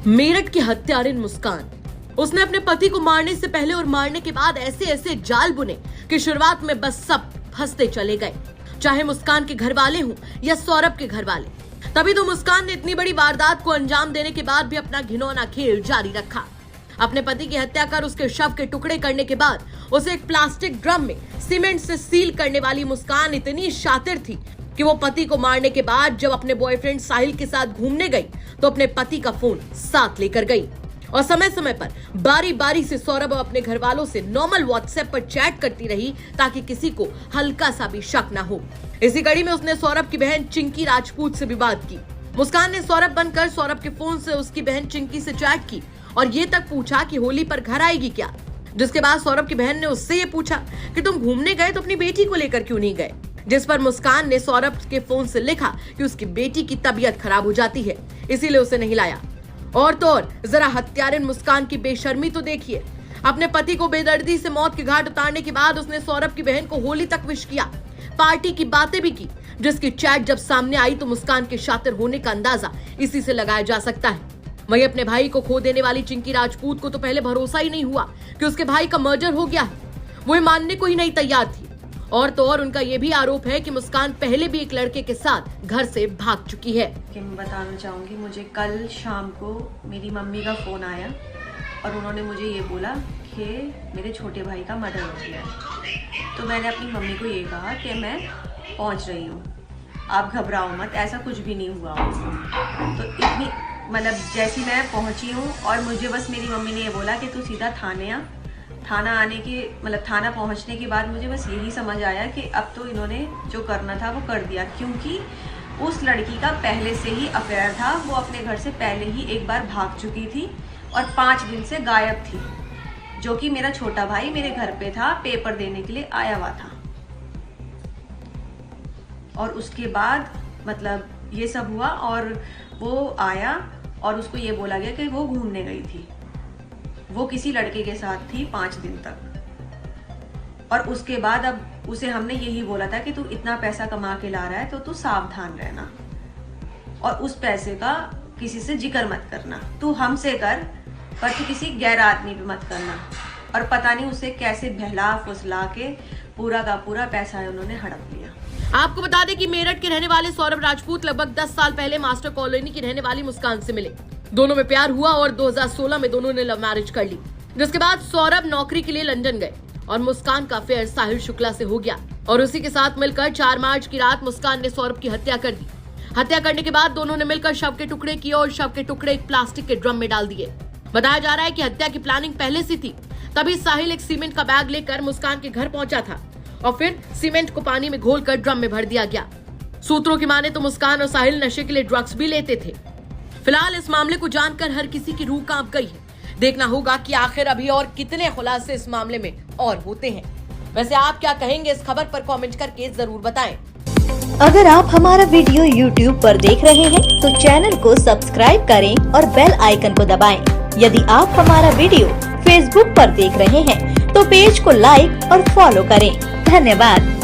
मेरठ की हत्यारिन मुस्कान। उसने अपने पति को मारने से पहले और मारने के बाद ऐसे ऐसे जाल बुने कि शुरुआत में बस सब फंसते चले गए, चाहे मुस्कान के घर वाले हों या सौरभ के घर वाले। तभी तो मुस्कान ने इतनी बड़ी वारदात को अंजाम देने के बाद भी अपना घिनौना खेल जारी रखा। अपने पति की हत्या कर उसके शव के टुकड़े करने के बाद उसे एक प्लास्टिक ड्रम में सीमेंट से सील करने वाली मुस्कान इतनी शातिर थी कि वो पति को मारने के बाद जब अपने बॉयफ्रेंड साहिल के साथ घूमने गई तो अपने पति का फोन साथ लेकर गई और समय समय पर बारी बारी से सौरभ अपने घर वालों से नॉर्मल व्हाट्सएप पर चैट करती रही ताकि किसी को हल्का सा भी शक न हो। इसी कड़ी में उसने सौरभ की बहन चिंकी राजपूत से भी बात की। मुस्कान ने सौरभ बनकर सौरभ के फोन से उसकी बहन चिंकी से चैट की और ये तक पूछा कि होली पर घर आएगी क्या, जिसके बाद सौरभ की बहन ने उससे ये पूछा कि तुम घूमने गए तो अपनी बेटी को लेकर क्यों नहीं गए, जिस पर मुस्कान ने सौरभ के फोन से लिखा कि उसकी बेटी की तबीयत खराब हो जाती है इसीलिए उसे नहीं लाया। और तो और जरा हत्यारिन मुस्कान की बेशर्मी तो देखिए। अपने पति को बेदर्दी से मौत के घाट उतारने के बाद उसने सौरभ की बहन को होली तक विश किया, पार्टी की बातें भी की, जिसकी चैट जब सामने आई तो मुस्कान के शातिर होने का अंदाजा इसी से लगाया जा सकता है। वहीं अपने भाई को खो देने वाली चिंकी राजपूत को तो पहले भरोसा ही नहीं हुआ कि उसके भाई का मर्डर हो गया है, वो ये मानने को ही नहीं तैयार थी। और तो और उनका ये भी आरोप है कि मुस्कान पहले भी एक लड़के के साथ घर से भाग चुकी है। मैं बताना चाहूँगी, मुझे कल शाम को मेरी मम्मी का फ़ोन आया और उन्होंने मुझे ये बोला कि मेरे छोटे भाई का मर्डर हो गया है। तो मैंने अपनी मम्मी को ये कहा कि मैं पहुँच रही हूँ, आप घबराओ मत, ऐसा कुछ भी नहीं हुआ। तो इतनी मतलब जैसी मैं पहुँची हूँ और मुझे बस मेरी मम्मी ने ये बोला कि तू सीधा थाना आने के मतलब थाना पहुंचने के बाद मुझे बस यही समझ आया कि अब तो इन्होंने जो करना था वो कर दिया, क्योंकि उस लड़की का पहले से ही अफेयर था। वो अपने घर से पहले ही एक बार भाग चुकी थी और 5 दिन से गायब थी, जो कि मेरा छोटा भाई मेरे घर पे था, पेपर देने के लिए आया हुआ था। और उसके बाद मतलब ये सब हुआ और वो आया और उसको ये बोला गया कि वो घूमने गई थी, वो किसी लड़के के साथ थी 5 दिन तक। और उसके बाद अब उसे हमने यही बोला था कि तू इतना पैसा कमा के ला रहा है तो तू सावधान रहना और उस पैसे का किसी से जिक्र मत करना, तू हमसे कर पर तू किसी गैर आदमी पे मत करना। और पता नहीं उसे कैसे बहला फुसला के पूरा का पूरा पैसा है उन्होंने हड़प लिया। आपको बता दें कि मेरठ के रहने वाले सौरभ राजपूत लगभग 10 साल पहले मास्टर कॉलोनी की रहने वाली मुस्कान से मिले। दोनों में प्यार हुआ और 2016 में दोनों ने लव मैरिज कर ली, जिसके बाद सौरभ नौकरी के लिए लंदन गए और मुस्कान का अफेयर साहिल शुक्ला से हो गया और उसी के साथ मिलकर 4 मार्च की रात मुस्कान ने सौरभ की हत्या कर दी। हत्या करने के बाद दोनों ने मिलकर शव के टुकड़े किए और शव के टुकड़े एक प्लास्टिक के ड्रम में डाल दिए। बताया जा रहा है कि हत्या की प्लानिंग पहले से थी। तभी साहिल एक सीमेंट का बैग लेकर मुस्कान के घर पहुंचा था और फिर सीमेंट को पानी में घोलकर ड्रम में भर दिया गया। सूत्रों की माने तो मुस्कान और साहिल नशे के लिए ड्रग्स भी लेते थे। फिलहाल इस मामले को जानकर हर किसी की रूह कांप गई है। देखना होगा कि आखिर अभी और कितने खुलासे इस मामले में और होते हैं। वैसे आप क्या कहेंगे इस खबर पर कमेंट करके जरूर बताएं। अगर आप हमारा वीडियो YouTube पर देख रहे हैं तो चैनल को सब्सक्राइब करें और बेल आइकन को दबाएं। यदि आप हमारा वीडियो Facebook पर देख रहे हैं तो पेज को लाइक और फॉलो करें। धन्यवाद।